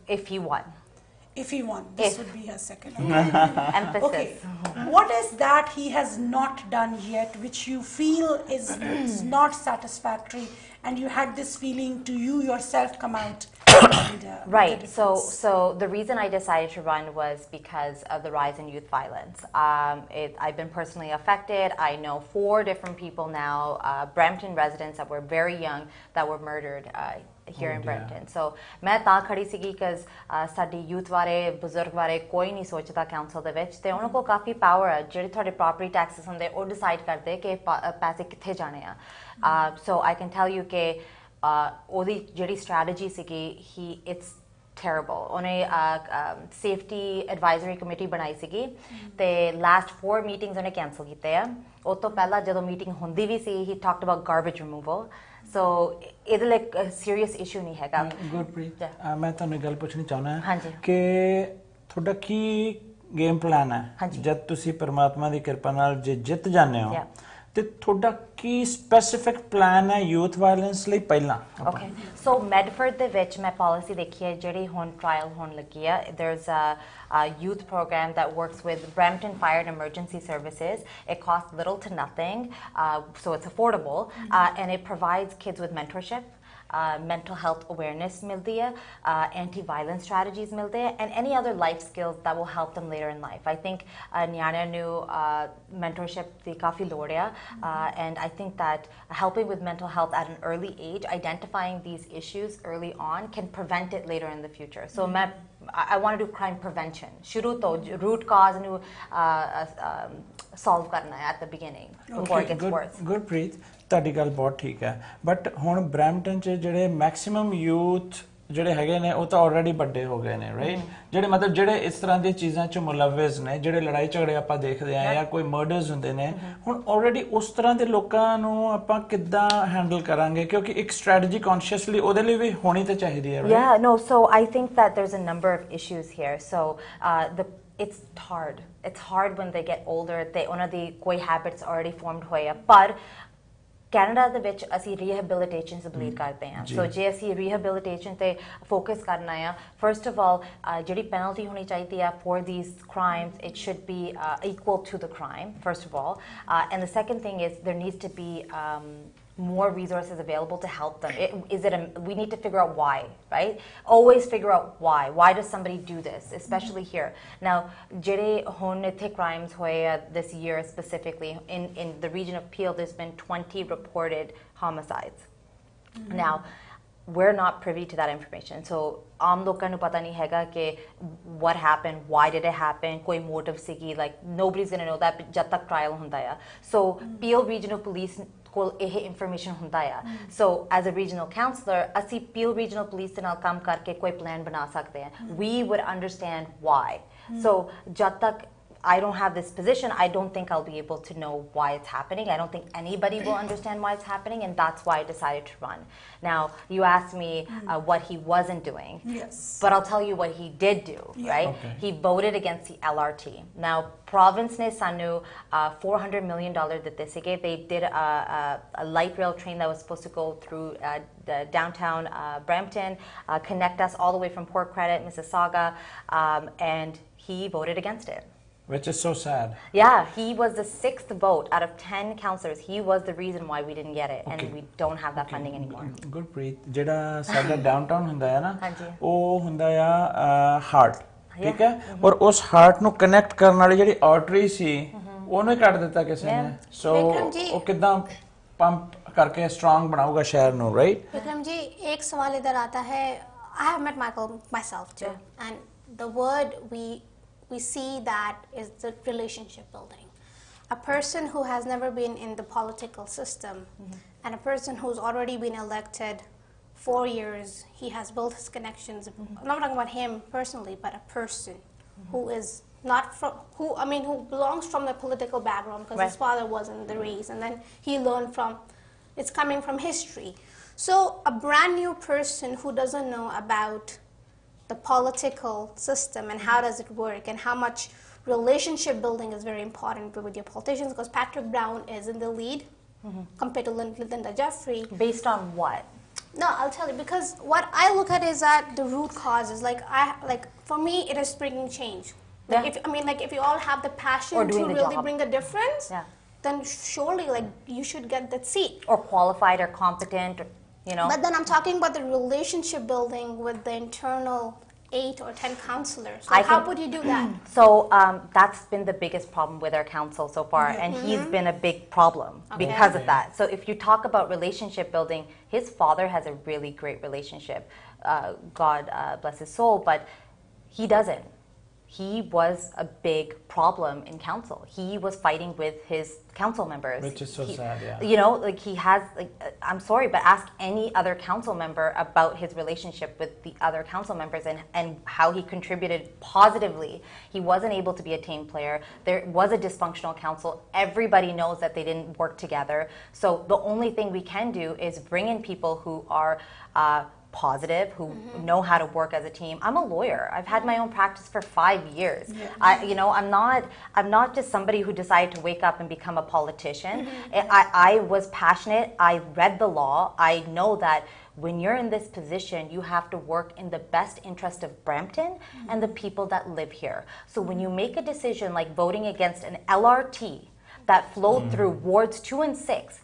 If he won. If he won, this would be her second. Emphasis. Okay. What is that he has not done yet, which you feel is not satisfactory, and you had this feeling to you yourself come out? And, Right. So the reason I decided to run was because of the rise in youth violence. I've been personally affected. I know 4 different people now, Brampton residents that were very young, that were murdered here in Brampton. So मैं ता खड़ी सी because sari youth वाले बुजुर्ग वाले कोई नहीं सोचता council दे विच ते उन्हों को काफी power है जेडे थोड़े property taxes होंदे वो decide करते कि पैसे किथे जाने आ. So I can tell you कि ओदी जेडी strategy सीगी it's terrible. उन्हें safety advisory committee बनाई सीगी ते last 4 meetings उन्हें cancel कीते हैं. वो तो पहला जब meeting होंदी भी सी he talked about garbage removal. So इधर like a serious issue नहीं है का. गुरप्रीत मैं ਤੁਹਾਨੂੰ ਗੱਲ ਪੁੱਛਣੀ ਚਾਹੁੰਦਾ ਹਾਂ ਕਿ ਤੁਹਾਡਾ ਕੀ ਗੇਮ ਪਲਾਨ ਹੈ ਜਦ ਤੁਸੀਂ ਪਰਮਾਤਮਾ ਦੀ ਕਿਰਪਾ ਨਾਲ ਜੇ ਜਿੱਤ ਜਾਂਦੇ ਹੋ ਤੇ ਤੁਹਾਡਾ ਕੀ ਸਪੈਸਿਫਿਕ ਪਲਾਨ ਹੈ ਯੂਥ ਵਾਇਲੈਂਸ ਲਈ ਪਹਿਲਾਂ? Okay, so Medford ਦੇ ਵਿੱਚ ਮੈਂ ਪਾਲਿਸੀ ਦੇਖੀ ਹੈ ਜਿਹੜੀ ਹੁਣ ਟ੍ਰਾਇਲ ਹੋਣ ਲੱਗੀ ਹੈ. There's a youth program that works with Brampton Fire and Emergency Services. It costs little to nothing, so it's affordable, and it provides kids with mentorship. Mental health awareness mildi hai, anti-violence strategies milde hai, and any other life skills that will help them later in life. I think Nyana nu mentorship di kafi lod hai, and I think that helping with mental health at an early age, identifying these issues early on, can prevent it later in the future. So I want to do crime prevention. Shuru to root cause nu solve karna hai at the beginning before it gets worse. Gurpreet, ਤੁਹਾਡੀ ਗੱਲ ਬਹੁਤ ਠੀਕ ਹੈ but ਹੁਣ Brampton 'ਚ ਜਿਹੜੇ maximum youth ਜਿਹੜੇ ਹੈਗੇ ਨੇ ਉਹ ਤਾਂ ਆਲਰੇਡੀ ਵੱਡੇ ਹੋ ਗਏ ਨੇ ਰਾਈਟ ਜਿਹੜੇ ਮਤਲਬ ਜਿਹੜੇ ਇਸ ਤਰ੍ਹਾਂ ਦੀਆਂ ਚੀਜ਼ਾਂ 'ਚ ਮੁਲਵਿਜ਼ ਨੇ ਜਿਹੜੇ ਲੜਾਈ ਝਗੜੇ ਆਪਾਂ ਦੇਖਦੇ ਆ ਜਾਂ ਕੋਈ ਮਰਡਰਸ ਹੁੰਦੇ ਨੇ ਹੁਣ ਆਲਰੇਡੀ ਉਸ ਤਰ੍ਹਾਂ ਦੇ ਲੋਕਾਂ ਨੂੰ ਆਪਾਂ ਕਿੱਦਾਂ ਹੈਂਡਲ ਕਰਾਂਗੇ ਕਿਉਂਕਿ ਇੱਕ ਸਟ੍ਰੈਟਜੀ ਕੌਨਸ਼ੀਅਸਲੀ ਉਹਦੇ ਲਈ ਵੀ ਹੋਣੀ ਤਾਂ ਚਾਹੀਦੀ ਹੈ Yeah, no, so I think that there's a number of issues here. So it's hard. It's hard when they get older. They ਉਹਨਾਂ ਦੀ ਕੋਈ habits already formed ਹੋਏ ਆ ਪਰ Canada ਦੇ ਵਿੱਚ ਅਸੀਂ rehabilitation से believe करते हैं. So ਜੇ ਅਸੀਂ rehabilitation ਤੇ focus करना है, first of all, ਜਿਹੜੀ penalty होनी चाहिए है for these crimes, it should be equal to the crime, first of all. And the second thing is there needs to be more resources available to help them. We need to figure out why, right? Always figure out why. Why does somebody do this, especially here? Now, ਜਿਹੜੇ ਹੁਣ ਇੱਥੇ crimes ਹੋਏ this year specifically, in the region of Peel, there's been 20 reported homicides. Now, we're not privy to that information. So, ਆਮ ਲੋਕਾਂ ਨੂੰ ਪਤਾ ਨਹੀਂ ਹੈਗਾ ਕਿ what happened, why did it happen, ਕੋਈ motive ਸੀਗੀ, like nobody's going to know that ਜਦ ਤੱਕ trial ਹੁੰਦਾ ਆ. So, Peel Regional Police ਕੋਲ ਇਹ information ਹੁੰਦਾ ਆ. So, as a regional councillor, ਅਸੀਂ Peel Regional Police ਦੇ ਨਾਲ ਕੰਮ ਕਰਕੇ ਕੋਈ plan ਬਣਾ ਸਕਦੇ ਹਾਂ. We would understand why. So, ਜਦ ਤੱਕ I don't have this position, I don't think I'll be able to know why it's happening. I don't think anybody will understand why it's happening, and that's why I decided to run. Now, you asked me what he wasn't doing. Yes. But I'll tell you what he did do, right? Okay. He voted against the LRT. Now, province ne sanu $400 million ਦਿੱਤੇ ਸੀਗੇ. They did a light rail train that was supposed to go through the downtown Brampton, connect us all the way from Port Credit, Mississauga, and he voted against it. Which is so sad. Yeah, he was the 6th vote out of 10 councillors. He was the reason why we didn't get it, and we don't have that funding anymore. Gurpreet, ਜਿਹੜਾ ਸਾਡਾ downtown ਹੁੰਦਾ ਹੈ ਨਾ ਉਹ ਹੁੰਦਾ ਆ heart ਠੀਕ ਹੈ ਔਰ ਉਸ ਹਾਰਟ ਨੂੰ ਕਨੈਕਟ ਕਰਨ ਵਾਲੀ ਜਿਹੜੀ ਆਰਟਰੀ ਸੀ ਉਹਨੂੰ ਹੀ ਕੱਟ ਦਿੱਤਾ ਕਿਸੇ ਨੇ ਸੋ ਉਹ ਕਿਦਾਂ ਪੰਪ ਕਰਕੇ ਸਟਰੋਂਗ ਬਣਾਊਗਾ ਸ਼ਹਿਰ ਨੂੰ ਰਾਈਟ ਵਿਕਰਮ ਜੀ ਇੱਕ ਸਵਾਲ ਇਧਰ आता है I have met Michael myself too and the word we see that is the relationship building. A person who has never been in the political system and a person who's already been elected 4 years, he has built his connections. I'm not talking about him personally, but a person who is not from, who belongs from the political background because his father was in the race and then he learned from, it's coming from history. So a brand new person who doesn't know about the political system and how does it work and how much relationship building is very important with your politicians because Patrick Brown is in the lead compared to Linda Jeffrey. Based on what? No, I'll tell you, because what I look at is that the root causes. For me, it is bringing change. Like, if you all have the passion to really bring a difference, then surely, like, you should get that seat. Or qualified or competent, you know. But then I'm talking about the relationship building with the internal 8 or 10 counselors. So how would you do that? So that's been the biggest problem with our council so far, and he's been a big problem because of that. So if you talk about relationship building, his father has a really great relationship. God bless his soul, but he doesn't. He was a big problem in council. He was fighting with his council members. Which is so sad, yeah. You know, like he has, like, I'm sorry, but ask any other council member about his relationship with the other council members and how he contributed positively. He wasn't able to be a team player. There was a dysfunctional council. Everybody knows that they didn't work together. So the only thing we can do is bring in people who are positive, who know how to work as a team. I'm a lawyer. I've had my own practice for 5 years. I'm not just somebody who decided to wake up and become a politician. I was passionate. I read the law. I know that when you're in this position, you have to work in the best interest of Brampton and the people that live here. So when you make a decision like voting against an LRT that flowed through wards 2 and 6,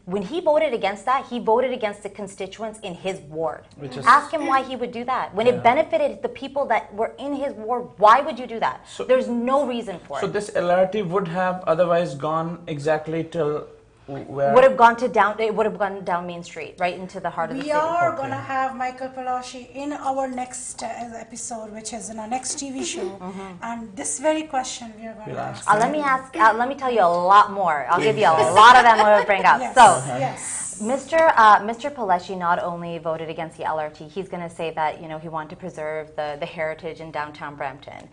when he voted against that, he voted against the constituents in his ward. Ask him why he would do that. When it benefited the people that were in his ward, why would you do that? So, there's no reason for it. So this LRT would have otherwise gone exactly till where? Would have gone to down. It would have gone down Main Street, right into the heart of the city. We are going to have Michael Palashi in our next episode, which is in our next TV show. And this very question we are going to ask. Let me tell you a lot more. I'll give you a lot of them we'll bring up. Yes, so, yes. Mr. Palashi not only voted against the LRT, he's going to say that, you know, he wanted to preserve the heritage in downtown Brampton.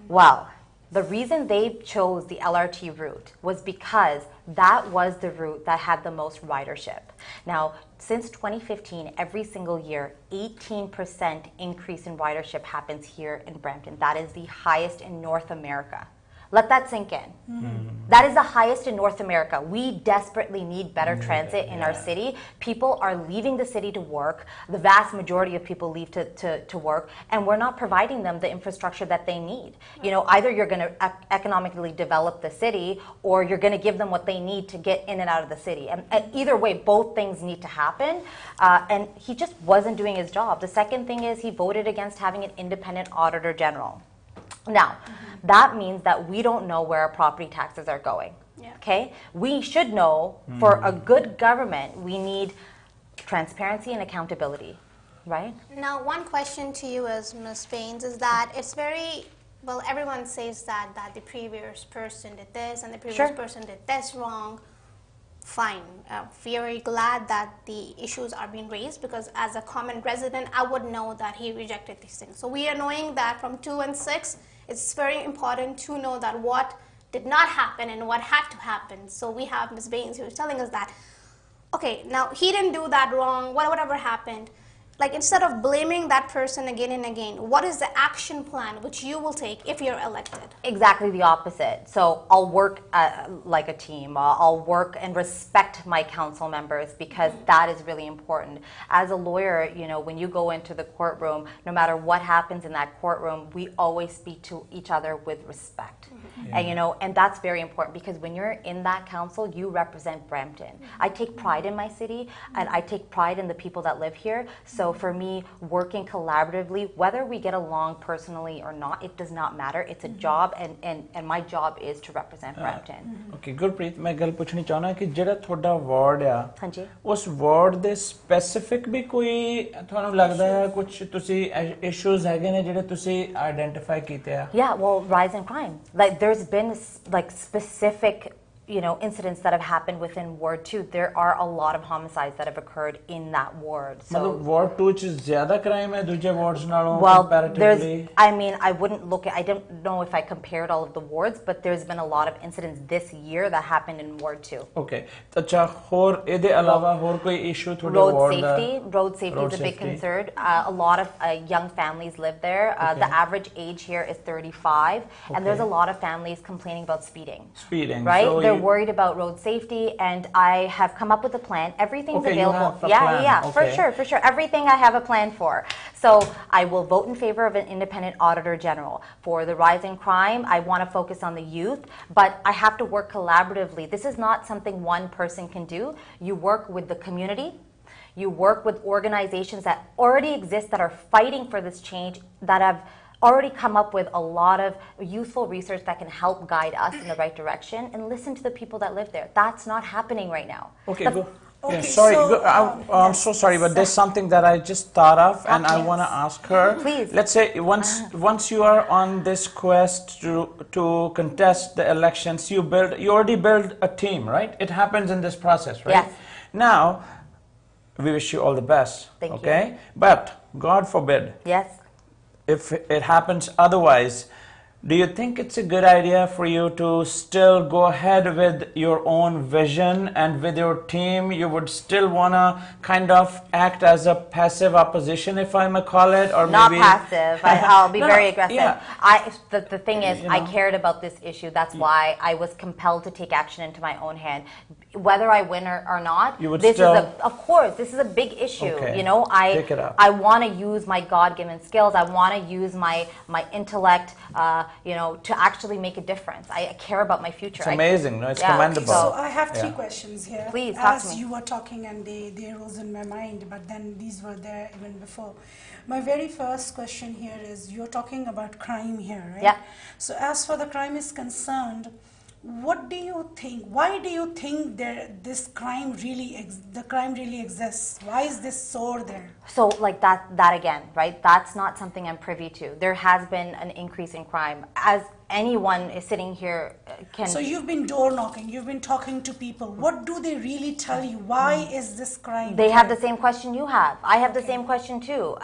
Well, the reason they chose the LRT route was because that was the route that had the most ridership. Now, since 2015, every single year, 18% increase in ridership happens here in Brampton. That is the highest in North America. Let that sink in. That is the highest in North America. We desperately need better transit in our city. People are leaving the city to work. The vast majority of people leave to work, and we're not providing them the infrastructure that they need. You know, either you're going to economically develop the city, or you're going to give them what they need to get in and out of the city. And either way, both things need to happen. And he just wasn't doing his job. The second thing is he voted against having an independent auditor general. Now, that means that we don't know where our property taxes are going. Okay? We should know, for a good government, we need transparency and accountability, right? Now, one question to you as Ms. Baines is that it's very, well, everyone says that the previous person did this and the previous person did this wrong. Fine. We are very glad that the issues are being raised, because as a common resident, I would know that he rejected these things. So we are knowing that from 2 and 6, it's very important to know that what did not happen and what had to happen. So we have Ms. Baines who's telling us that, okay, now he didn't do that wrong, whatever happened. Like, instead of blaming that person again and again, what is the action plan which you will take if you're elected? Exactly the opposite. So I'll work like a team. I'll work and respect my council members, because that is really important. As a lawyer, you know, when you go into the courtroom, no matter what happens in that courtroom, we always speak to each other with respect. And, you know, and that's very important, because when you're in that council, you represent Brampton. I take pride in my city, and I take pride in the people that live here. So for me, working collaboratively, whether we get along personally or not, it does not matter. It's a job, and my job is to represent Brampton. Okay, Gurpreet, मैं गल पूछनी चाहना कि जेड़ा थोड़ा ward आ, हाँ जी, उस ward दे specific भी कोई थानू लगदा है कुछ तुसी इश्यूज हैगे ने जेड़े तुसी आइडेंटिफाई कीते आ? Yeah, well, rise in crime. Like, there's been like specific, you know, incidents that have happened within Ward 2. There are a lot of homicides that have occurred in that ward. So, मतलब Ward 2 च ज़्यादा crime है दूसरे wards नालों well, comparatively? I mean, I wouldn't look at, I don't know if I compared all of the wards, but there's been a lot of incidents this year that happened in Ward 2. Okay. अच्छा होर इहदे अलावा होर कोई issue थोड़े ward दा? Road safety is a big concern. A lot of young families live there. The average age here is 35, and there's a lot of families complaining about speeding. Speeding. Right? So They're worried about road safety, and I have come up with a plan. Everything's Okay, you available. have a Yeah, plan. yeah, Okay. for sure. Everything I have a plan for. So I will vote in favor of an independent auditor general. For the rise in crime, I want to focus on the youth, but I have to work collaboratively. This is not something one person can do. You work with the community. You work with organizations that already exist, that are fighting for this change, that have already come up with a lot of useful research that can help guide us in the right direction, and listen to the people that live there. That's not happening right now. Okay, The- go. Okay, Yeah, sorry, so, I'm so sorry, but there's something that I just thought of, and I Yes. want to ask her. Please. Let's say once you are on this quest to contest the elections, you already build a team, right? It happens in this process, right? Yes. Now, we wish you all the best. Thank you. Okay, but God forbid, Yes. if it happens otherwise, do you think it's a good idea for you to still go ahead with your own vision, and with your team you would still want to kind of act as a passive opposition, if I may call it, or Not maybe passive. I'll be No, very no, aggressive. yeah. The thing is, You I know. cared about this issue. That's why I was compelled to take action into my own hand. Whether I win or not, You would this still- is of course, this is a big issue. Okay. You know, Pick it up. I want to use my God-given skills. I want to use my intellect, to actually make a difference. I care about my future. It's amazing, no? It's commendable. So I have three Yeah. questions here. Please, talk As to me. you were talking, and they rose in my mind, but then these were there even before. My very first question here is, you're talking about crime here, right? Yeah. So as far the crime is concerned, what do you think? Why do you think the crime really exists? Why is this sore there? So like that again, right? That's not something I'm privy to. There has been an increase in crime. As anyone is sitting here can... So you've been door knocking, you've been talking to people. What do they really tell you? Why is this crime? They have the same question you have. I have the same question too.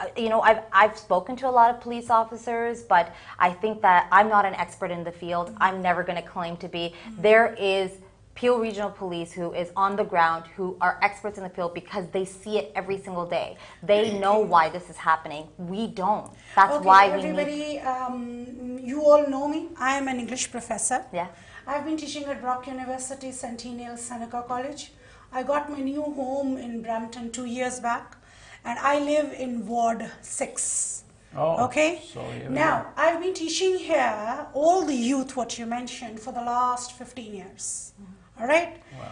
I've spoken to a lot of police officers, but I think that I'm not an expert in the field. I'm never going to claim to be. There is Peel Regional Police who is on the ground, who are experts in the field because they see it every single day. They know why this is happening. We don't. That's Okay, why we everybody, need... you all know me. I am an English professor. Yeah. I've been teaching at Brock University, Centennial, Seneca College. I got my new home in Brampton 2 years back, and I live in Ward 6. Oh, Okay? so here we Now, I've been teaching here all the youth, what you mentioned, for the last 15 years. All right? Wow.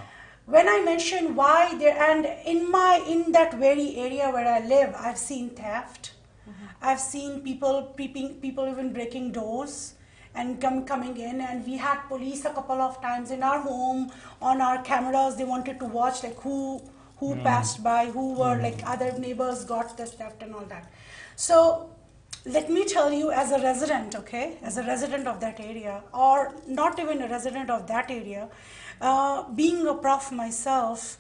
When I mentioned why there, and in that very area where I live, I've seen theft. I've seen people even breaking doors and coming in, and we had police a couple of times in our home on our cameras. They wanted to watch like who passed by, who were like other neighbors got this theft and all that. So let me tell you, as a resident, okay, as a resident of that area, or not even a resident of that area, being a prof myself,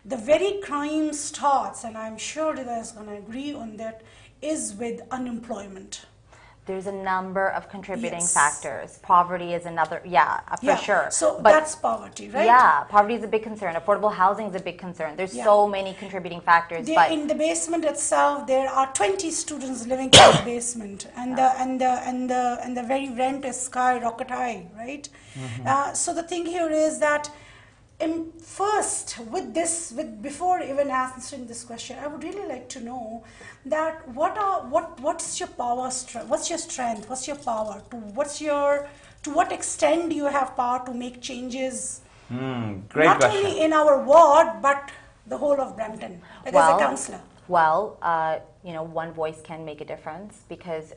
the very crime starts, and I'm sure Rida is going to agree on that, is with unemployment. There's a number of contributing Yes. factors. Poverty is another, for sure. So But that's poverty, right? yeah, poverty is a big concern. Affordable housing is a big concern. There's Yeah. so many contributing factors. There, But in the basement itself, there are 20 students living in the basement, and the very rent is skyrocket high, right? So the thing here is that, first, before even answering this question, I would really like to know that what's your power, what's your strength, what's your power, to what extent do you have power to make changes, Great not question. only in our ward but the whole of Brampton, like as a councillor. Well, one voice can make a difference because,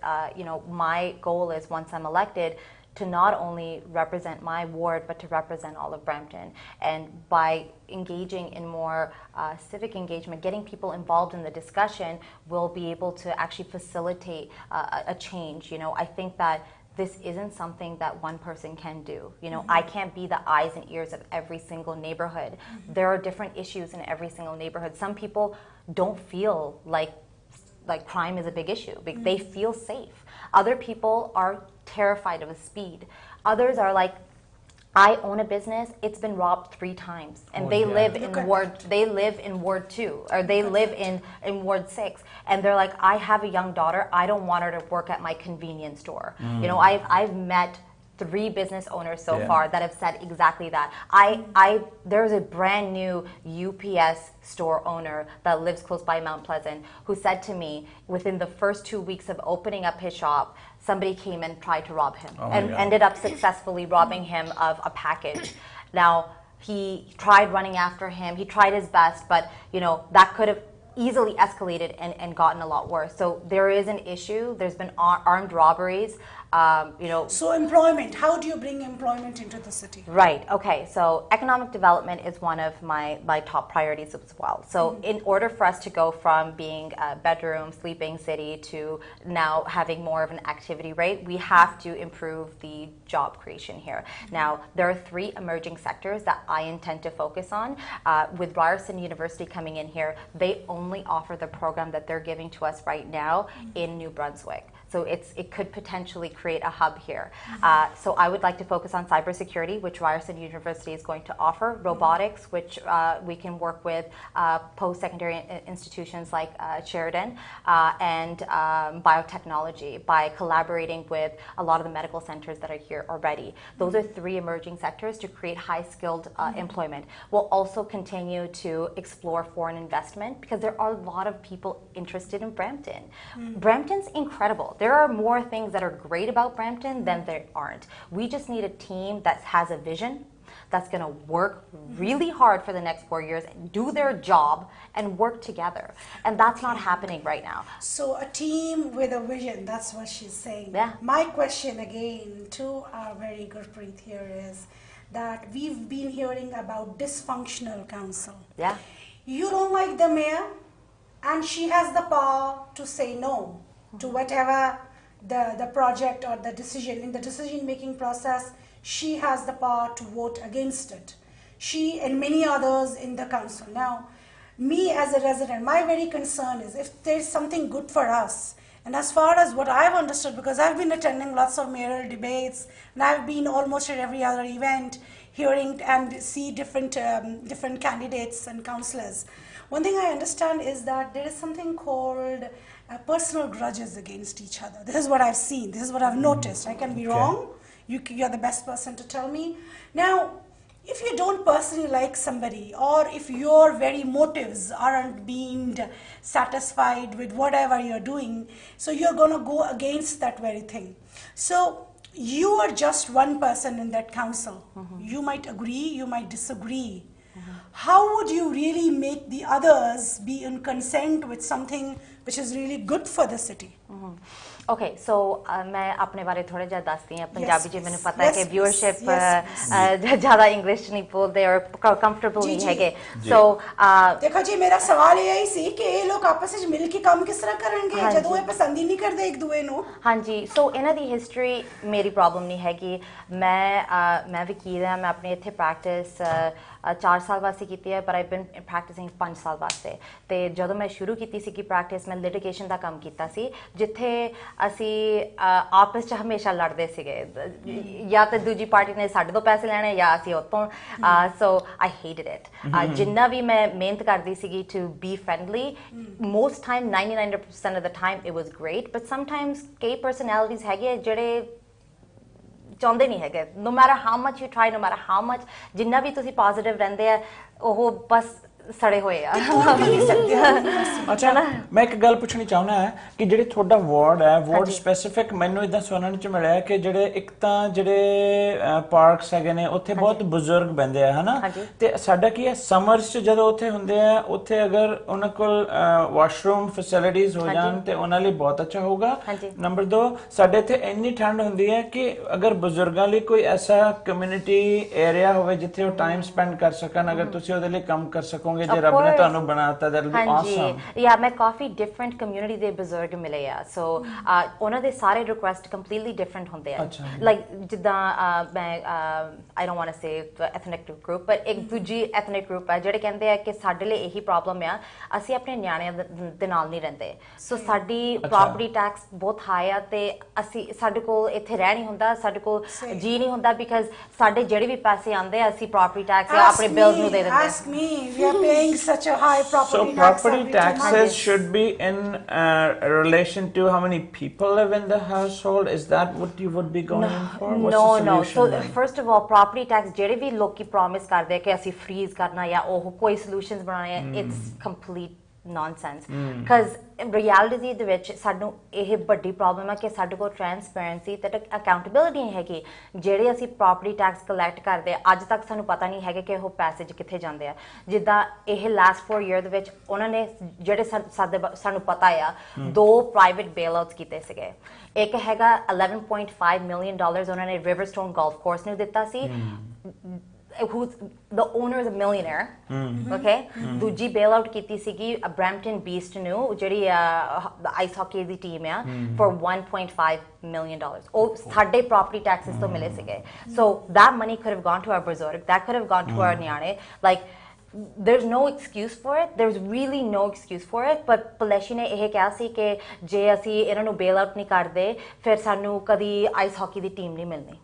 my goal is, once I'm elected, to not only represent my ward, but to represent all of Brampton. And by engaging in more civic engagement, getting people involved in the discussion, we'll be able to actually facilitate a change. I think that this isn't something that one person can do. I can't be the eyes and ears of every single neighborhood. There are different issues in every single neighborhood. Some people don't feel like crime is a big issue. They feel safe. Other people are terrified of the speed. Others are like, I own a business, it's been robbed 3 times, and they live in Ward 2, or they live in Ward 6, and they're like, I have a young daughter, I don't want her to work at my convenience store. I've met 3 business owners so far that have said exactly that. There's a brand new UPS store owner that lives close by Mount Pleasant who said to me within the first 2 weeks of opening up his shop, somebody came and tried to rob him and ended up successfully robbing him of a package. Now, he tried running after him. He tried his best, but that could have easily escalated and gotten a lot worse. So there is an issue. There's been armed robberies. So employment, how do you bring employment into the city? Right, okay, so economic development is one of my top priorities as well. So in order for us to go from being a bedroom, sleeping city to now having more of an activity rate, we have to improve the job creation here. Now, there are 3 emerging sectors that I intend to focus on. With Ryerson University coming in here, they only offer the program that they're giving to us right now in New Brunswick. So it could potentially create a hub here. So I would like to focus on cybersecurity, which Ryerson University is going to offer, robotics, which we can work with post-secondary institutions like Sheridan, and biotechnology by collaborating with a lot of the medical centers that are here already. Those are 3 emerging sectors to create high-skilled employment. We'll also continue to explore foreign investment because there are a lot of people interested in Brampton. Brampton's incredible. There are more things that are great about Brampton than there aren't. We just need a team that has a vision, that's going to work really hard for the next 4 years, do their job, and work together. And that's not happening right now. So a team with a vision, that's what she's saying. Yeah. My question again to our very Gurpreet here is that we've been hearing about dysfunctional council. Yeah. You don't like the mayor, and she has the power to say no to whatever the project or the decision. In the decision-making process, she has the power to vote against it. She and many others in the council. Now, me as a resident, my very concern is if there's something good for us, and as far as what I've understood, because I've been attending lots of mayoral debates, and I've been almost at every other event, hearing and see different candidates and councillors. One thing I understand is that there is something called personal grudges against each other. This is what I've seen. This is what I've noticed. I can be wrong. You're the best person to tell me. Now, if you don't personally like somebody, or if your very motives aren't being satisfied with whatever you're doing, so you're going to go against that very thing. So you are just one person in that council. You might agree, you might disagree. How would you really make the others be in consent with something which is really good for the city? Okay, so मैं अपने बारे थोड़ा ज़्यादा दसती हूँ पंजाबी जी मैंने पता है कि व्यूअरशिप ज़्यादा इंग्लिश नहीं बोलते और कंफर्टेबल नहीं है के so देखो जी मेरा सवाल यही सी कि ये लोग आपस में मिल के काम किस तरह करेंगे जदों ये पसंद ही नहीं करते एक दूसरे ਨੂੰ हाँ जी so इन्हां दी हिस्ट्री मेरी प्रॉब्लम नहीं है कि मैं वकील हां मैं अपने इत्थे प्रैक्टिस 4 साल वास्ते कीती है पर आई बीन प्रैक्टिसिंग 5 साल वास्ते ते जदों मैं शुरू कीती सी कि प्रैक्टिस मैं लिटिगेशन दा काम कीता सी जिथे ਅਸੀਂ ਆਪਸ ਚ ਹਮੇਸ਼ਾ ਲੜਦੇ ਸੀਗੇ ਜਾਂ ਤੇ ਦੂਜੀ ਪਾਰਟੀ ਨੇ ਸਾਡੇ ਤੋਂ ਪੈਸੇ ਲੈਣੇ ਜਾਂ ਅਸੀਂ ਉਤੋਂ ਸੋ ਆਈ ਹੇਟਡ ਇਟ ਜਿੰਨਾ ਵੀ ਮੈਂ ਮਿਹਨਤ ਕਰਦੀ ਸੀਗੀ to be friendly most time 99% of the time it was great but sometimes ਕਈ ਪਰਸਨੈਲਿਟੀਜ਼ ਹੈਗੇ ਜਿਹੜੇ ਚਾਹੁੰਦੇ ਨਹੀਂ ਹੈਗੇ no matter how much you try no matter how much ਜਿੰਨਾ ਵੀ ਤੁਸੀਂ ਪੋਜ਼ਿਟਿਵ ਰਹਿੰਦੇ ਆ ਉਹ ਬਸ ਸੜੇ ਹੋਏ ਆ ਅੱਛਾ ਮੈਂ ਇੱਕ ਗੱਲ ਪੁੱਛਣੀ ਚਾਹੁੰਦਾ ਹੈ ਕਿ ਜਿਹੜੇ ਤੁਹਾਡਾ ਵਾਰਡ ਹੈ ਵਾਰਡ ਸਪੈਸੀਫਿਕ ਮੈਨੂੰ ਇਦਾਂ ਸੁਣਨ ਚ ਮਿਲਿਆ ਕਿ ਜਿਹੜੇ ਇੱਕ ਤਾਂ ਜਿਹੜੇ ਪਾਰਕਸ ਹੈਗੇ ਨੇ ਉੱਥੇ ਬਹੁਤ ਬਜ਼ੁਰਗ ਬੰਦੇ ਆ ਹਨਾ ਤੇ ਸਾਡਾ ਕੀ ਹੈ ਸਮਰਸ ਚ ਜਦੋਂ ਉੱਥੇ ਹੁੰਦੇ ਆ ਉੱਥੇ ਅਗਰ ਉਹਨਾਂ ਕੋਲ ਵਾਸ਼ਰੂਮ ਫੈਸਿਲਿਟੀਜ਼ ਹੋ ਜਾਣ ਤੇ ਉਹਨਾਂ ਲਈ ਬਹੁਤ ਅੱਛਾ ਹੋਊਗਾ ਨੰਬਰ 2 ਸਾਡੇ ਇੱਥੇ ਇੰਨੀ ਠੰਡ ਹੁੰਦੀ ਹੈ ਕਿ ਅਗਰ ਬਜ਼ੁਰਗਾਂ ਲਈ ਕੋਈ ਐਸਾ ਕਮਿਊਨਿਟੀ ਏਰੀਆ ਹੋਵੇ ਜਿੱਥੇ ਉਹ ਟਾਈਮ ਸਪੈਂਡ ਕਰ ਸਕਣ ਅਗਰ ਤੁਸੀਂ ਉਹਦੇ ਲਈ ਕੰਮ ਕਰ ਸਕੋਗੇ ਜੇ ਰੱਬ ਨੇ ਤੁਹਾਨੂੰ ਬਣਾਤਾ that will be awesome yeah ਮੈਂ ਕਾਫੀ ਡਿਫਰੈਂਟ ਕਮਿਊਨਿਟੀ ਦੇ ਬਜ਼ੁਰਗ ਮਿਲੇ ਆ ਸੋ ਉਹਨਾਂ ਦੇ ਸਾਰੇ ਰਿਕੁਐਸਟ ਕੰਪਲੀਟਲੀ ਡਿਫਰੈਂਟ ਹੁੰਦੇ ਆ ਲਾਈਕ ਜਿੱਦਾਂ ਮੈਂ I don't want to say ethnic group but ਇੱਕ ਦੂਜੀ ਐਥਨਿਕ ਗਰੁੱਪ ਆ ਜਿਹੜੇ ਕਹਿੰਦੇ ਆ ਕਿ ਸਾਡੇ ਲਈ ਇਹੀ ਪ੍ਰੋਬਲਮ ਆ ਅਸੀਂ ਆਪਣੇ ਨਿਆਣਿਆਂ ਦੇ ਨਾਲ ਨਹੀਂ ਰਹਿੰਦੇ ਸੋ ਸਾਡੀ ਪ੍ਰੋਪਰਟੀ ਟੈਕਸ ਬਹੁਤ ਹਾਈ ਆ ਤੇ ਅਸੀਂ ਸਾਡੇ ਕੋਲ ਇੱਥੇ ਰਹਿ ਨਹੀਂ ਹੁੰਦਾ ਸਾਡੇ ਕੋਲ ਜੀ ਨਹੀਂ ਹੁੰਦਾ ਬਿਕਾਜ਼ ਸਾਡੇ ਜਿਹੜੇ ਵੀ ਪੈਸੇ ਆਉਂਦੇ ਆ ਅਸੀਂ ਪ੍ਰੋਪਰਟੀ ਟੈਕਸ ਆਪਣੇ ਬਿਲਸ ਨੂੰ ਦੇ ਦਿੰਦੇ ask me we are paying such a high property So tax property every 2 months. taxes should be in relation to how many people live in the household. Is that what you would be going in for? What's No, the no. solution So then? first of all, property tax ਜਿਹੜੇ ਵੀ ਲੋਕੀ promise ਕਰਦੇ ਕਿ ਅਸੀਂ freeze ਕਰਨਾ ਜਾਂ ਉਹ ਕੋਈ solutions ਬਣਾਉਣੇ ਆ, it's complete nonsense. Because in reality ਦੇ ਵਿੱਚ ਸਾਨੂੰ ਇਹ ਵੱਡੀ ਪ੍ਰੋਬਲਮ ਹੈ ਕਿ ਸਾਡੇ ਕੋਲ ਟ੍ਰਾਂਸਪੇਰੈਂਸੀ ਤੇ ਅਕਾਊਂਟੇਬਿਲਿਟੀ ਨਹੀਂ ਹੈਗੀ। ਜਿਹੜੇ ਅਸੀਂ ਪ੍ਰੋਪਰਟੀ ਟੈਕਸ ਕਲੈਕਟ ਕਰਦੇ ਅੱਜ ਤੱਕ ਸਾਨੂੰ ਪਤਾ ਨਹੀਂ ਹੈਗਾ ਕਿ ਉਹ ਪੈਸੇ ਕਿੱਥੇ ਜਾਂਦੇ ਆ। ਜਿੱਦਾਂ ਇਹ ਲਾਸਟ 4 ਈਅਰ ਦੇ ਵਿੱਚ ਉਹਨਾਂ ਨੇ ਜਿਹੜੇ ਸਾਨੂੰ ਪਤਾ ਆ 2 ਪ੍ਰਾਈਵੇਟ ਬੇਲ ਆਊਟਸ ਕੀਤੇ ਸੀਗੇ। ਇੱਕ ਹੈਗਾ $11.5 million ਉਹਨਾਂ ਨੇ ਰਿਵਰਸਟੋਨ ਗੋਲਫ ਕੋਰਸ ਨੂੰ ਦਿੱਤਾ ਸੀ, who's the owner is a millionaire. Okay, ਦੂਜੀ ਬੇਲ ਆਊਟ ਕੀਤੀ ਸੀਗੀ ਬ੍ਰੈਂਪਟਨ ਬੀਸਟ ਨੂੰ ਜਿਹੜੀ ਆਈਸ ਹਾਕੀ ਦੀ ਟੀਮ ਆ for $1.5 million. ਉਹ ਸਾਡੇ ਪ੍ਰੋਪਰਟੀ ਟੈਕਸਸ ਤੋਂ ਮਿਲੇ ਸੀਗੇ। So that money could have gone to our ਬਜ਼ੁਰਗ, that could have gone to our ਨਿਆਣੇ। Like there's no excuse for it, there's really no excuse for it, but ਪਲੈਸ਼ੀ ਨੇ ਇਹ ਕਿਹਾ ਸੀ ਕਿ ਜੇ ਅਸੀਂ ਇਹਨਾਂ ਨੂੰ ਬੇਲ ਆਊਟ ਨਹੀਂ ਕਰਦੇ ਫਿਰ ਸਾਨੂੰ ਕਦੀ ਆਈਸ ਹਾਕੀ ਦੀ ਟੀਮ ਨਹੀਂ ਮਿਲਣੀ।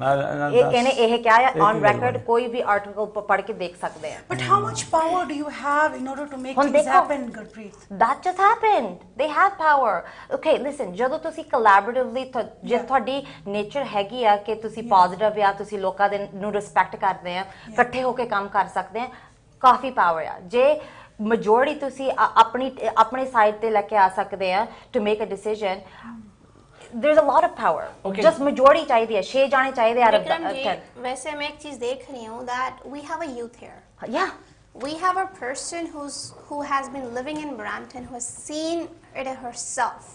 ਇਹਨੇ ਇਹ ਕਿਹਾ ਹੈ on record, ਕੋਈ ਵੀ ਆਰਟੀਕਲ ਪੜ੍ਹ ਕੇ ਦੇਖ ਸਕਦੇ ਆ। But how much power do you have in order to make things happen, Gurpreet? That just happened. They have power. Okay, listen, ਜਦੋਂ ਤੁਸੀਂ collaboratively ਜੇ ਤੁਹਾਡੀ nature ਹੈਗੀ ਆ ਕਿ ਤੁਸੀਂ positive ਆ, ਤੁਸੀਂ ਲੋਕਾਂ ਦੇ ਨੂੰ respect ਕਰਦੇ ਆ, ਇਕੱਠੇ ਹੋ ਕੇ ਕੰਮ ਕਰ ਸਕਦੇ ਆ, ਕਾਫੀ ਪਾਵਰ ਆ। ਜੇ majority ਤੁਸੀਂ ਆਪਣੇ ਸਾਈਡ ਤੇ ਲੈ ਕੇ ਆ ਸਕਦੇ ਆ to make a decision, there's a lot of power. Okay. Just majority चाहिए, 6 जाने चाहिए out of 10. वैसे मैं एक चीज देख रही हूँ that we have a youth here. Yeah. We have a person who has been living in Brampton, who has seen it herself.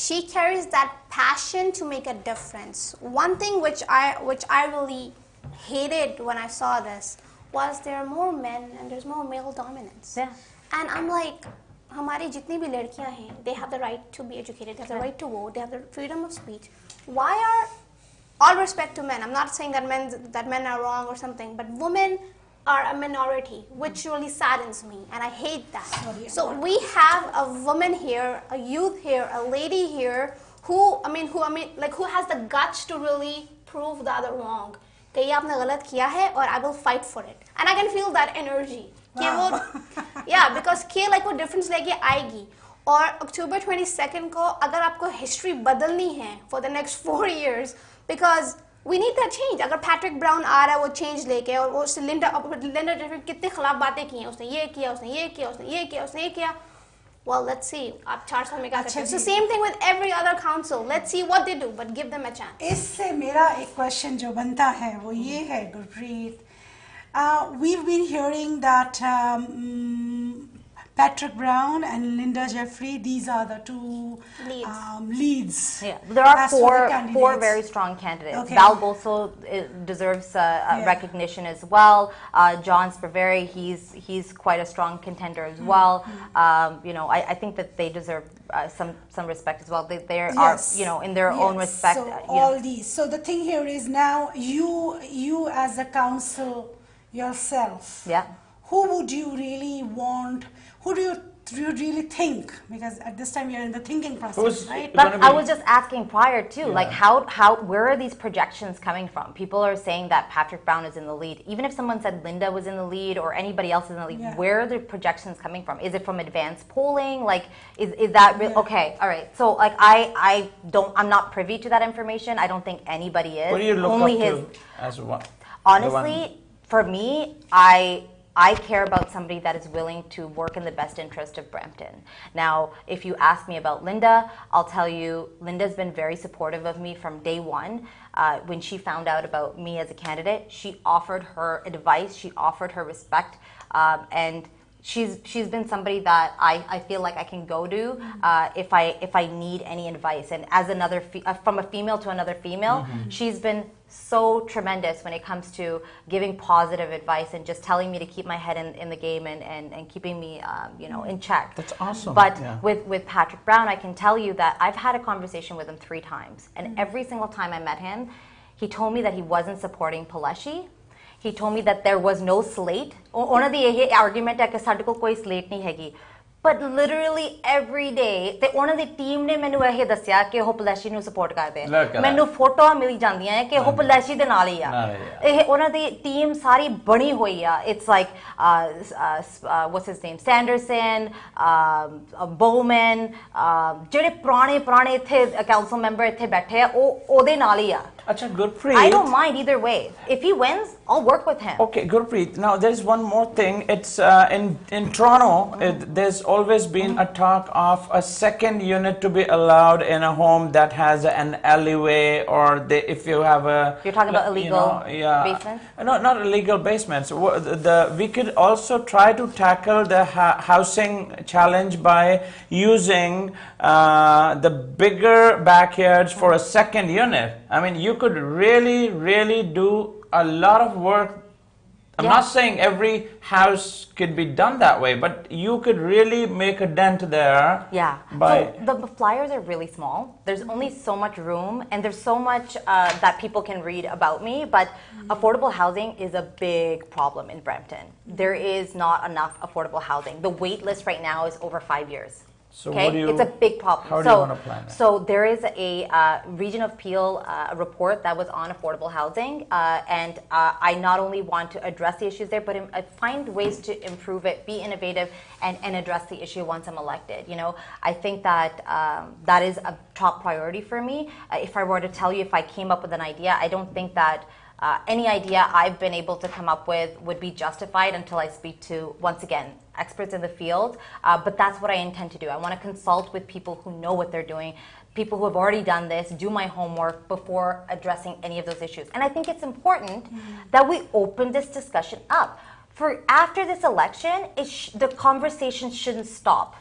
She carries that passion to make a difference. One thing which I really hated when I saw this was there are more men and there's more male dominance. Yeah. And I'm like, हमारी जितनी भी लड़कियां हैं, they have the right to be educated, they have the right to vote, they have the freedom of speech. Why are, all respect to men, I'm not saying that men are wrong or something, but women are a minority, which really saddens me, and I hate that. So we have a woman here, a youth here, a lady here, who has the guts to really prove the other wrong. कि ये आपने गलत किया है और I will fight for it, and I can feel that energy. Because like वो difference लेके आएगी। और October 22nd को अगर आपको history बदलनी है for the next 4 years, because we need that change. अगर Patrick Brown आ रहा है वो change लेके, और वो लिंडा कितने खिलाफ बातें की हैं, उसने ये किया, उसने ये किया, उसने ये किया, उसने ये किया। Well, let's see. आप 4 साल में क्या करते हैं? So same thing with every other council. Let's see what they do, but give them a chance. इससे मेरा एक question जो बनता है वो ये है, Gurpreet. We've been hearing that Patrick Brown and Linda Jeffrey, these are the two leads. Yeah, there are four very strong candidates. Okay. Val Bolso deserves recognition as well. John Sperveri, he's quite a strong contender as well. I think that they deserve some respect as well. They are, in their own respect. So all these. So the thing here is now you as a council yourself. Yeah. Who would you really want? Who do you really think? Because at this time you're in the thinking process, right? But I was just asking prior too, like where are these projections coming from? People are saying that Patrick Brown is in the lead. Even if someone said Linda was in the lead or anybody else is in the lead, where are the projections coming from? Is it from advanced polling? Like, is that real? Okay, all right. So like I'm not privy to that information. I don't think anybody is. What do you look Only up to as one? Honestly, for me, I care about somebody that is willing to work in the best interest of Brampton. Now, if you ask me about Linda, I'll tell you, Linda's been very supportive of me from day one. When she found out about me as a candidate, she offered her advice, she offered her respect, and she's been somebody that I feel like I can go to if I need any advice. And as from a female to another female, she's been so tremendous when it comes to giving positive advice and just telling me to keep my head in the game and keeping me in check. That's awesome. But with Patrick Brown, I can tell you that I've had a conversation with him 3 times, and every single time I met him, he told me that he wasn't supporting Paleshi. He told me that there was no slate. ਉਹਨਾਂ ਦੀ ਇਹ argument ਹੈ ਕਿ ਸਾਡੇ ਕੋਲ ਕੋਈ slate ਨਹੀਂ ਹੈਗੀ. but literally every day ਤੇ ਉਹਨਾਂ ਦੀ ਟੀਮ ਨੇ ਮੈਨੂੰ ਇਹ ਦੱਸਿਆ ਕਿ ਉਹ ਪਲੈਸ਼ੀ ਨੂੰ ਸਪੋਰਟ ਕਰਦੇ ਆ ਮੈਨੂੰ ਫੋਟੋਆਂ ਮਿਲ ਜਾਂਦੀਆਂ ਹੈ ਕਿ ਉਹ ਪਲੈਸ਼ੀ ਦੇ ਨਾਲ ਹੀ ਆ ਇਹ ਉਹਨਾਂ ਦੀ ਟੀਮ ਸਾਰੀ ਬਣੀ ਹੋਈ ਆ it's like what's his name ਸੈਂਡਰਸਨ Boman ਜਿਹੜੇ ਪੁਰਾਣੇ ਇੱਥੇ ਕਾਉਂਸਲ ਮੈਂਬਰ ਇੱਥੇ ਬੈਠੇ ਆ ਉਹ ਉਹਦੇ ਨਾਲ ਹੀ ਆ Acha, Gurpreet. I don't mind either way. If he wins, I'll work with him. Okay, Gurpreet. Now, there's one more thing. It's in Toronto, there's always been a talk of a second unit to be allowed in a home that has an alleyway, or if you have a... You're talking about illegal basements? No, not illegal basements. We could also try to tackle the housing challenge by using the bigger backyards for a second unit. I mean, you could really do a lot of work. I'm not saying every house could be done that way, but you could really make a dent there. Yeah. So the flyers are really small. There's only so much room, and there's so much that people can read about me, but affordable housing is a big problem in Brampton. There is not enough affordable housing. The wait list right now is over 5 years. So okay, it's a big problem. How do you want to plan that? So there is a Region of Peel report that was on affordable housing, and I not only want to address the issues there, but find ways to improve it, be innovative, and address the issue once I'm elected. You know, I think that that is a top priority for me. If I were to tell you if I came up with an idea, I don't think that any idea I've been able to come up with would be justified until I speak to, once again, experts in the field. But that's what I intend to do. I want to consult with people who know what they're doing, people who have already done this, do my homework before addressing any of those issues. And I think it's important that we open this discussion up. For after this election, the conversation shouldn't stop.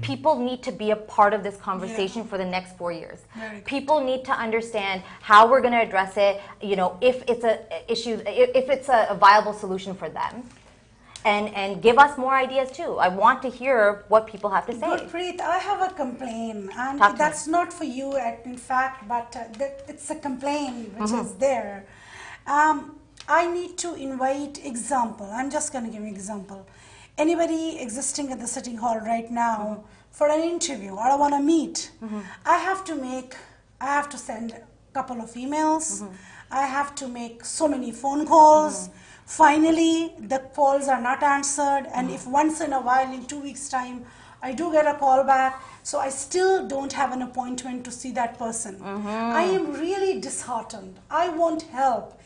People need to be a part of this conversation for the next 4 years. People need to understand how we're going to address it, you know, if it's a issue, if it's a viable solution for them. And give us more ideas too. I want to hear what people have to say. Gurpreet, I have a complaint, and that's not for you, in fact, but it's a complaint which is there. I need to invite example. I'm just going to give an example. Anybody existing at the City Hall right now for an interview, or I want to meet, I have to send a couple of emails, I have to make so many phone calls. Finally, the calls are not answered, and if once in a while, in 2 weeks' time, I do get a call back, so I still don't have an appointment to see that person. I am really disheartened. I want help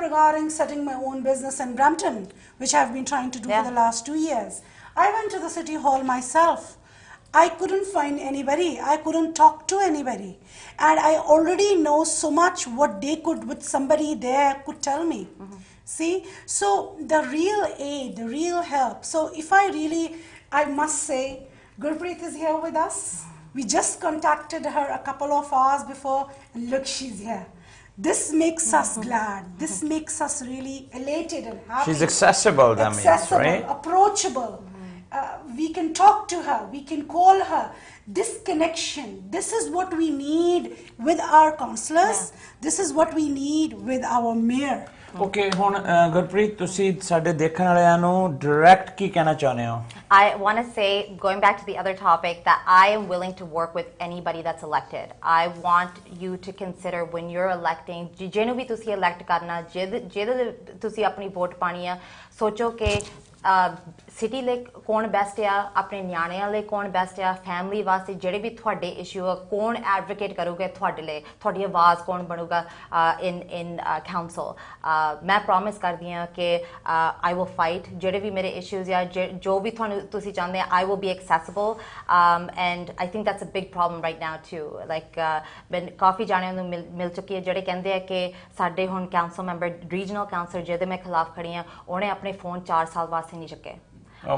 regarding setting my own business in Brampton, which I've been trying to do for the last 2 years. I went to the City Hall myself. I couldn't find anybody. I couldn't talk to anybody. And I already know so much what they could, with somebody there could tell me. See? So the real aid, the real help. So if I must say, Gurpreet is here with us. We just contacted her a couple of hours before, and look, she's here. This makes us glad. This makes us really elated and happy. She's accessible, that means, right? Approachable. We can talk to her. We can call her. This connection, this is what we need with our councillors. This is what we need with our mayor. Okay, ਹੁਣ ਗੁਰਪ੍ਰੀਤ ਤੁਸੀਂ ਸਾਡੇ ਦੇਖਣ ਵਾਲਿਆਂ ਨੂੰ direct ਕੀ ਕਹਿਣਾ ਚਾਹੁੰਦੇ ਹੋ? I want to say, going back to the other topic, that I am willing to work with anybody that's elected. I want you to consider when you're electing, ਜਿਹਨੂੰ ਵੀ ਤੁਸੀਂ elect ਕਰਨਾ, ਜਿਹਦੇ ਤੁਸੀਂ ਆਪਣੀ ਵੋਟ ਪਾਣੀ ਆ, ਸੋਚੋ ਕਿ ਸਿਟੀ ਲਈ ਕੌਣ ਬੈਸਟ ਆ, ਆਪਣੇ ਨਿਆਣਿਆਂ ਲਈ ਕੌਣ ਬੈਸਟ ਆ, ਫੈਮਿਲੀ ਵਾਸਤੇ ਜਿਹੜੇ ਵੀ ਤੁਹਾਡੇ ਇਸ਼ੂ ਆ ਕੌਣ ਐਡਵੋਕੇਟ ਕਰੂਗਾ ਤੁਹਾਡੇ ਲਈ, ਤੁਹਾਡੀ ਆਵਾਜ਼ ਕੌਣ ਬਣੂਗਾ in council. ਮੈਂ ਪ੍ਰੋਮਿਸ ਕਰਦੀ ਹਾਂ ਕਿ I will fight ਜਿਹੜੇ ਵੀ ਮੇਰੇ ਇਸ਼ੂਜ਼ ਆ, ਜੋ ਵੀ ਤੁਸੀਂ ਚਾਹੁੰਦੇ ਆ, I will be accessible, and I think that's a big problem right now too. Like ਮੈਂ ਕਾਫੀ ਜਾਣਿਆਂ ਨੂੰ ਮਿਲ ਚੁੱਕੀ ਹੈ ਜਿਹੜੇ ਕਹਿੰਦੇ ਆ ਕਿ ਸਾਡੇ ਹੁਣ ਕਾਉਂਸਲ ਮੈਂਬਰ, ਰੀਜਨਲ ਕਾਉਂਸਲਰ ਜਿਹਦੇ ਮੈਂ ਖਿਲਾਫ ਖੜੀ ਹਾਂ, ਉਹਨੇ ਆਪਣੇ ਫੋਨ 4 ਸਾਲ ਵਾਸਤੇ ਨਹੀਂ ਚੱਕੇ।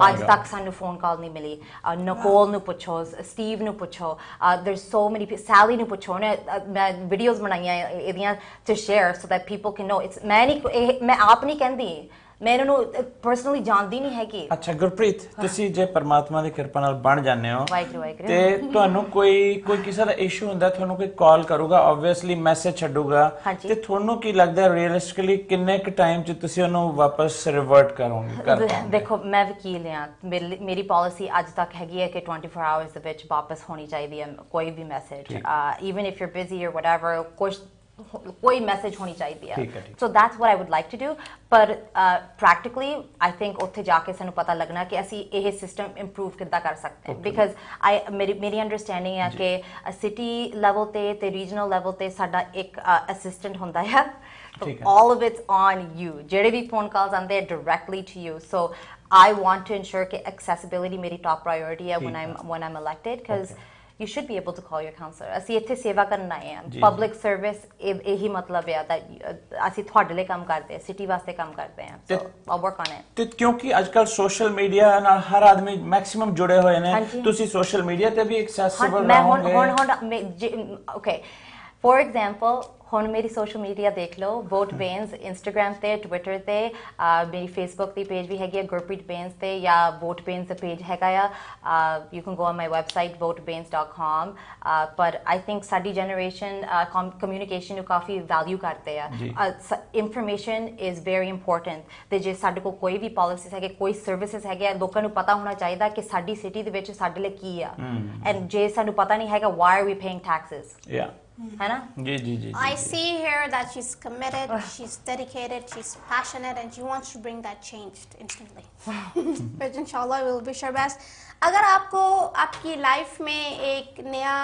ਅੱਜ ਤੱਕ ਸਾਨੂੰ ਫੋਨ ਕਾਲ ਨਹੀਂ ਮਿਲੀ। ਨਕੋਲ ਨੂੰ ਪੁੱਛੋ, ਸਟੀਵ ਨੂੰ ਪੁੱਛੋ, there's so many people, ਸੈਲੀ ਨੂੰ ਪੁੱਛੋ, ਉਹਨੇ ਮੈਂ ਵੀਡੀਓਜ਼ ਬਣਾਈਆਂ ਇਹਦੀਆਂ to share so that people can know. ਮੈਂ ਆਪ ਨਹੀਂ ਕਹਿੰਦੀ, मैं इन्होंने पर्सनली जानती नहीं है कि अच्छा गुरप्रीत ਤੁਸੀਂ ਜੇ ਪਰਮਾਤਮਾ ਦੀ ਕਿਰਪਾ ਨਾਲ ਬਣ ਜਾਂਦੇ ਹੋ ਵਾਹਿਗੁਰੂ ਤੇ ਤੁਹਾਨੂੰ ਕੋਈ ਕਿਸੇ ਦਾ ਇਸ਼ੂ ਹੁੰਦਾ ਤੁਹਾਨੂੰ ਕੋਈ ਕਾਲ ਕਰੂਗਾ ਆਬਵੀਅਸਲੀ ਮੈਸੇਜ ਛੱਡੂਗਾ ਤੇ ਤੁਹਾਨੂੰ ਕੀ ਲੱਗਦਾ ਰੀਅਲਿਸਟਿਕਲੀ ਕਿੰਨੇ ਕ ਟਾਈਮ ਚ ਤੁਸੀਂ ਉਹਨੂੰ ਵਾਪਸ ਰਿਵਰਟ ਕਰੋਗੇ ਦੇਖੋ ਮੈਂ ਵਕੀਲ ਹਾਂ ਮੇਰੀ ਪਾਲਿਸੀ ਅੱਜ ਤੱਕ ਹੈਗੀ ਹੈ ਕਿ 24 ਆਵਰਸ ਦੇ ਵਿੱਚ ਵਾਪਸ ਹੋਣੀ ਚਾਹੀਦੀ ਹੈ ਕੋਈ ਵੀ message even if you busy or whatever कोई मैसेज होनी चाहिए so that's what I would like to do पर प्रैक्टिकली आई थिंक उत्थे जाके सानू पता लगना कि असी ये सिस्टम इंप्रूव किद्दां कर सकते हैं बिकॉज मेरी अंडरस्टैंडिंग है कि सिटी लेवल ते रीजनल लेवल ते साडा एक असिस्टेंट हुंदा है all of it's on you जेड़े भी फोन कॉल्स आंदे directly to you so I want to ensure कि accessibility मेरी top priority है when I'm elected because you should be able to call your counselor ਅਸੀਂ ਇੱਥੇ ਸੇਵਾ ਕਰਨ ਆਏ ਹਾਂ ਪਬਲਿਕ ਸਰਵਿਸ ਇਹੀ ਮਤਲਬ ਹੈ that ਅਸੀਂ ਤੁਹਾਡੇ ਲਈ ਕੰਮ ਕਰਦੇ ਹਾਂ ਸਿਟੀ ਵਾਸਤੇ ਕੰਮ ਕਰਦੇ ਹਾਂ so I'll work on it ਤੇ ਕਿਉਂਕਿ ਅੱਜਕੱਲ ਸੋਸ਼ਲ ਮੀਡੀਆ ਨਾਲ ਹਰ ਆਦਮੀ ਮੈਕਸਿਮਮ ਜੁੜੇ ਹੋਏ ਨੇ ਤੁਸੀਂ ਸੋਸ਼ਲ ਮੀਡੀਆ ਤੇ ਵੀ ਐਕਸੈਸਿਬਲ ਰਹੋਗੇ ਹੁਣ ਓਕੇ ਫॉर एग्जांपल ਹੁਣ ਮੇਰੀ ਸੋਸ਼ਲ ਮੀਡੀਆ ਦੇਖ ਲਓ ਵੋਟ ਬੇਨਸ ਇੰਸਟਾਗ੍ਰਾਮ ਤੇ ਟਵਿੱਟਰ ਤੇ ਮੇਰੀ ਫੇਸਬੁੱਕ ਦੀ ਪੇਜ ਵੀ ਹੈਗੀ ਹੈ ਗੁਰਪ੍ਰੀਤ ਬੇਨਸ ਤੇ ਜਾਂ ਵੋਟ ਬੇਨਸ ਦਾ ਪੇਜ ਹੈਗਾ ਆ you can go on my website votebanes.com ਪਰ ਆਈ ਥਿੰਕ ਸਾਡੀ ਜਨਰੇਸ਼ਨ ਕਮਿਊਨੀਕੇਸ਼ਨ ਨੂੰ ਕਾਫੀ ਵੈਲਿਊ ਕਰਦੇ ਆ ਇਨਫੋਰਮੇਸ਼ਨ ਇਜ਼ ਵੈਰੀ ਇੰਪੋਰਟੈਂਟ ਤੇ ਜੇ ਸਾਡੇ ਕੋਲ ਕੋਈ ਵੀ ਪਾਲਿਸੀਜ਼ ਹੈਗੇ ਕੋਈ ਸਰਵਿਸਿਜ਼ ਹੈਗੇ ਲੋਕਾਂ ਨੂੰ ਪਤਾ ਹੋਣਾ ਚਾਹੀਦਾ ਕਿ ਸਾਡੀ ਸਿਟੀ ਦੇ ਵਿੱਚ ਸਾਡੇ ਲਈ ਕੀ ਆ ਐਂਡ ਜੇ ਸਾਨੂੰ ਪਤਾ ਨਹੀਂ ਹੈਗਾ why are we paying taxes I see here that she's committed, she's dedicated, she's passionate, and she wants to bring that change instantly. But inshallah, we will wish her best. अगर आपको आपकी life में एक नया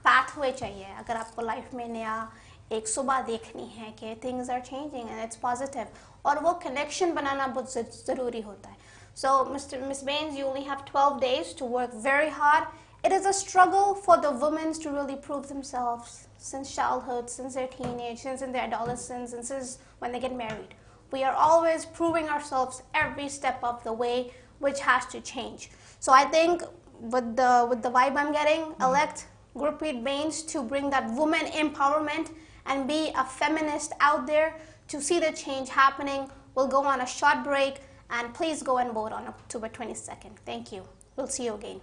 pathway चाहिए, अगर आपको life में नया एक सुबह देखनी है कि things are changing and it's positive, और वो connection बनाना बहुत ज़रूरी होता है. So, Miss Baines, you only have 12 days to work very hard. It is a struggle for the women to really prove themselves since childhood, since their teenage, since in their adolescence, and since when they get married. We are always proving ourselves every step of the way, which has to change. So I think with the vibe I'm getting, elect Gurpreet Baines to bring that woman empowerment and be a feminist out there to see the change happening. We'll go on a short break and please go and vote on October 22nd. Thank you. We'll see you again.